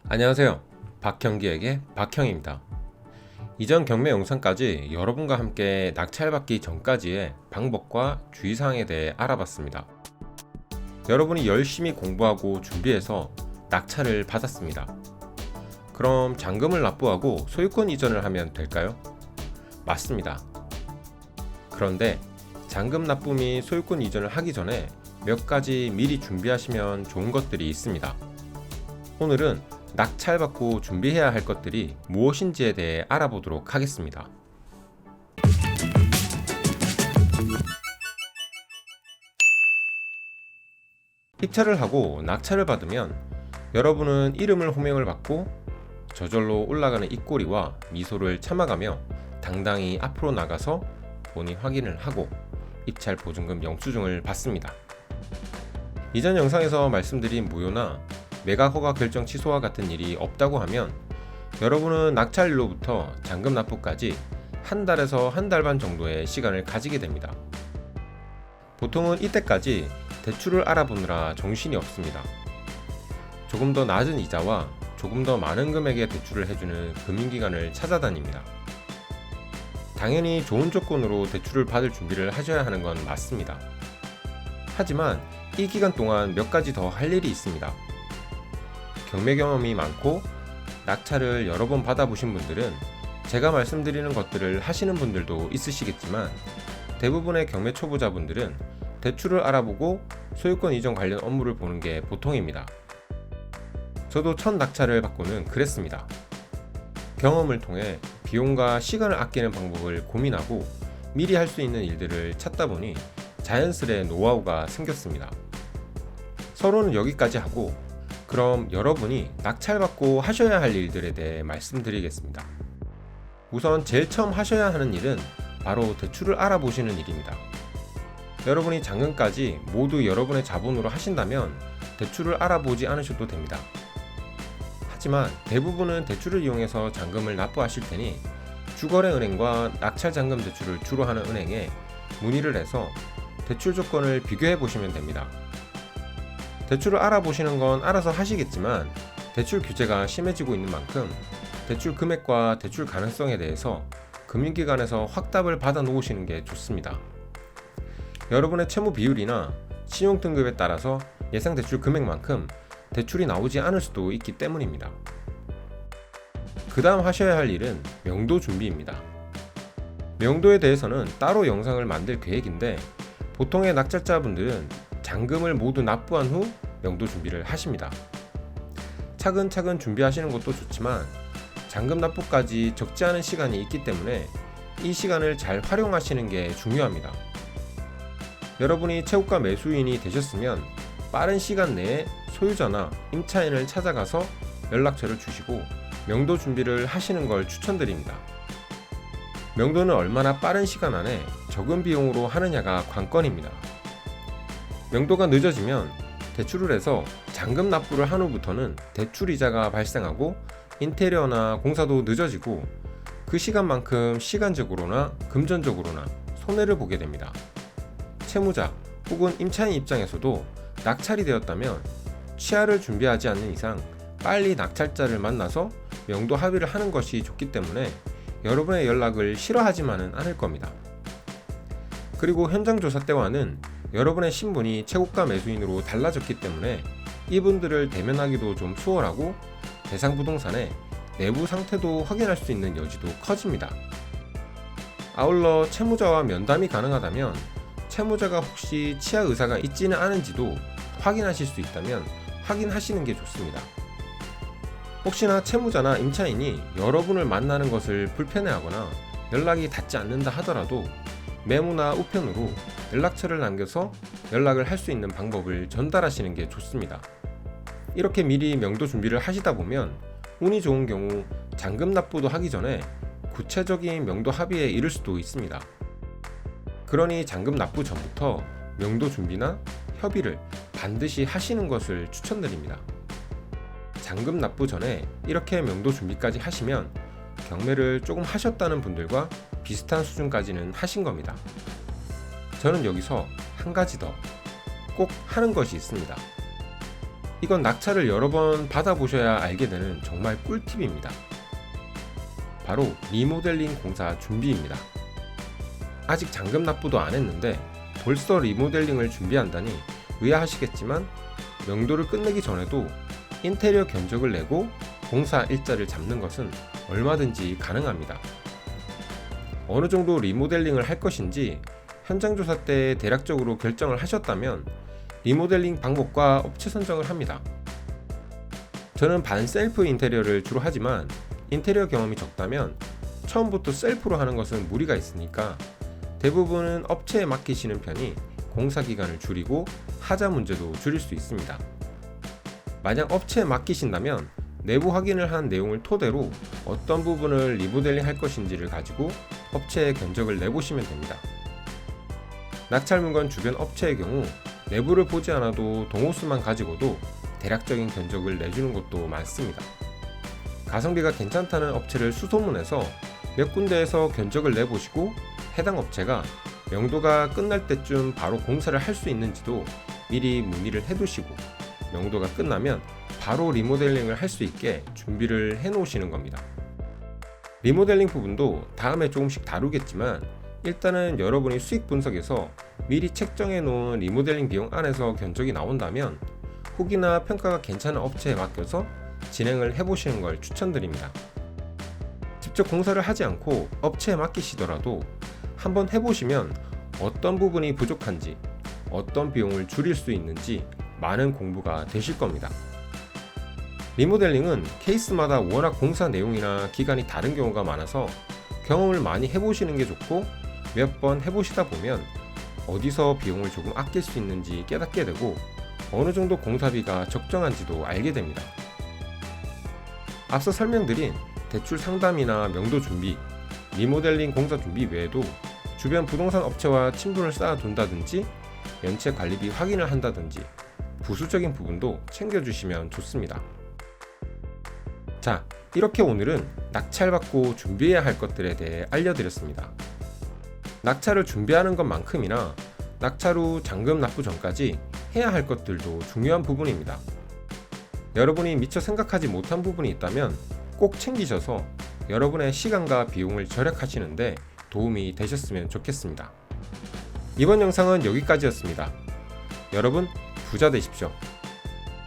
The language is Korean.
안녕하세요. 박형기에게 박형입니다. 이전 경매 영상까지 여러분과 함께 낙찰받기 전까지의 방법과 주의사항에 대해 알아봤습니다. 여러분이 열심히 공부하고 준비해서 낙찰을 받았습니다. 그럼 잔금을 납부하고 소유권 이전을 하면 될까요? 맞습니다. 그런데 잔금 납부 및 소유권 이전을 하기 전에 몇 가지 미리 준비하시면 좋은 것들이 있습니다. 오늘은 낙찰받고 준비해야 할 것들이 무엇인지에 대해 알아보도록 하겠습니다. 입찰을 하고 낙찰을 받으면 여러분은 이름을 호명을 받고 저절로 올라가는 입꼬리와 미소를 참아가며 당당히 앞으로 나가서 본인 확인을 하고 입찰 보증금 영수증을 받습니다. 이전 영상에서 말씀드린 무효나 매각 허가 결정 취소와 같은 일이 없다고 하면 여러분은 낙찰일로부터 잔금 납부까지 한 달에서 한 달 반 정도의 시간을 가지게 됩니다. 보통은 이때까지 대출을 알아보느라 정신이 없습니다. 조금 더 낮은 이자와 조금 더 많은 금액의 대출을 해주는 금융기관을 찾아다닙니다. 당연히 좋은 조건으로 대출을 받을 준비를 하셔야 하는 건 맞습니다. 하지만 이 기간 동안 몇 가지 더 할 일이 있습니다. 경매 경험이 많고 낙찰을 여러 번 받아보신 분들은 제가 말씀드리는 것들을 하시는 분들도 있으시겠지만 대부분의 경매 초보자분들은 대출을 알아보고 소유권 이전 관련 업무를 보는 게 보통입니다. 저도 첫 낙찰을 받고는 그랬습니다. 경험을 통해 비용과 시간을 아끼는 방법을 고민하고 미리 할 수 있는 일들을 찾다 보니 자연스레 노하우가 생겼습니다. 서로는 여기까지 하고 그럼 여러분이 낙찰받고 하셔야 할 일들에 대해 말씀드리겠습니다. 우선 제일 처음 하셔야 하는 일은 바로 대출을 알아보시는 일입니다. 여러분이 잔금까지 모두 여러분의 자본으로 하신다면 대출을 알아보지 않으셔도 됩니다. 하지만 대부분은 대출을 이용해서 잔금을 납부하실 테니 주거래은행과 낙찰잔금 대출을 주로 하는 은행에 문의를 해서 대출 조건을 비교해 보시면 됩니다. 대출을 알아보시는 건 알아서 하시겠지만 대출 규제가 심해지고 있는 만큼 대출 금액과 대출 가능성에 대해서 금융기관에서 확답을 받아 놓으시는 게 좋습니다. 여러분의 채무 비율이나 신용 등급에 따라서 예상 대출 금액만큼 대출이 나오지 않을 수도 있기 때문입니다. 그 다음 하셔야 할 일은 명도 준비입니다. 명도에 대해서는 따로 영상을 만들 계획인데 보통의 낙찰자분들은 잔금을 모두 납부한 후 명도 준비를 하십니다. 차근차근 준비하시는 것도 좋지만 잔금 납부까지 적지 않은 시간이 있기 때문에 이 시간을 잘 활용하시는 게 중요합니다. 여러분이 채우가 매수인이 되셨으면 빠른 시간 내에 소유자나 임차인을 찾아가서 연락처를 주시고 명도 준비를 하시는 걸 추천드립니다. 명도는 얼마나 빠른 시간 안에 적은 비용으로 하느냐가 관건입니다. 명도가 늦어지면 대출을 해서 잔금 납부를 한 후부터는 대출 이자가 발생하고 인테리어나 공사도 늦어지고 그 시간만큼 시간적으로나 금전적으로나 손해를 보게 됩니다. 채무자 혹은 임차인 입장에서도 낙찰이 되었다면 취하를 준비하지 않는 이상 빨리 낙찰자를 만나서 명도 합의를 하는 것이 좋기 때문에 여러분의 연락을 싫어하지만은 않을 겁니다. 그리고 현장 조사 때와는 여러분의 신분이 채고가 매수인으로 달라졌기 때문에 이분들을 대면하기도 좀 수월하고 대상 부동산의 내부 상태도 확인할 수 있는 여지도 커집니다. 아울러 채무자와 면담이 가능하다면 채무자가 혹시 취하 의사가 있지는 않은지도 확인하실 수 있다면 확인하시는 게 좋습니다. 혹시나 채무자나 임차인이 여러분을 만나는 것을 불편해하거나 연락이 닿지 않는다 하더라도 메모나 우편으로 연락처를 남겨서 연락을 할 수 있는 방법을 전달하시는 게 좋습니다. 이렇게 미리 명도 준비를 하시다 보면 운이 좋은 경우 잔금 납부도 하기 전에 구체적인 명도 합의에 이를 수도 있습니다. 그러니 잔금 납부 전부터 명도 준비나 협의를 반드시 하시는 것을 추천드립니다. 잔금 납부 전에 이렇게 명도 준비까지 하시면 경매를 조금 하셨다는 분들과 비슷한 수준까지는 하신 겁니다. 저는 여기서 한 가지 더 꼭 하는 것이 있습니다. 이건 낙찰을 여러 번 받아보셔야 알게 되는 정말 꿀팁입니다. 바로 리모델링 공사 준비입니다. 아직 잔금 납부도 안 했는데 벌써 리모델링을 준비한다니 의아하시겠지만 명도를 끝내기 전에도 인테리어 견적을 내고 공사 일자를 잡는 것은 얼마든지 가능합니다. 어느 정도 리모델링을 할 것인지 현장 조사 때 대략적으로 결정을 하셨다면 리모델링 방법과 업체 선정을 합니다. 저는 반셀프 인테리어를 주로 하지만 인테리어 경험이 적다면 처음부터 셀프로 하는 것은 무리가 있으니까 대부분은 업체에 맡기시는 편이 공사 기간을 줄이고 하자 문제도 줄일 수 있습니다. 만약 업체에 맡기신다면 내부 확인을 한 내용을 토대로 어떤 부분을 리모델링 할 것인지를 가지고 업체에 견적을 내보시면 됩니다. 낙찰 물건 주변 업체의 경우 내부를 보지 않아도 동호수만 가지고도 대략적인 견적을 내주는 곳도 많습니다. 가성비가 괜찮다는 업체를 수소문해서 몇 군데에서 견적을 내보시고 해당 업체가 명도가 끝날 때쯤 바로 공사를 할 수 있는지도 미리 문의를 해두시고 명도가 끝나면 바로 리모델링을 할 수 있게 준비를 해 놓으시는 겁니다. 리모델링 부분도 다음에 조금씩 다루겠지만 일단은 여러분이 수익 분석에서 미리 책정해 놓은 리모델링 비용 안에서 견적이 나온다면 후기나 평가가 괜찮은 업체에 맡겨서 진행을 해보시는 걸 추천드립니다. 직접 공사를 하지 않고 업체에 맡기시더라도 한번 해보시면 어떤 부분이 부족한지, 어떤 비용을 줄일 수 있는지 많은 공부가 되실 겁니다. 리모델링은 케이스마다 워낙 공사 내용이나 기간이 다른 경우가 많아서 경험을 많이 해보시는 게 좋고 몇 번 해보시다 보면 어디서 비용을 조금 아낄 수 있는지 깨닫게 되고 어느 정도 공사비가 적정한지도 알게 됩니다. 앞서 설명드린 대출 상담이나 명도 준비, 리모델링 공사 준비 외에도 주변 부동산 업체와 친분을 쌓아둔다든지 연체 관리비 확인을 한다든지 부수적인 부분도 챙겨주시면 좋습니다. 자, 이렇게 오늘은 낙찰받고 준비해야 할 것들에 대해 알려드렸습니다. 낙찰을 준비하는 것만큼이나 낙찰 후 잔금 납부 전까지 해야 할 것들도 중요한 부분입니다. 여러분이 미처 생각하지 못한 부분이 있다면 꼭 챙기셔서 여러분의 시간과 비용을 절약하시는데 도움이 되셨으면 좋겠습니다. 이번 영상은 여기까지였습니다. 여러분 부자 되십시오.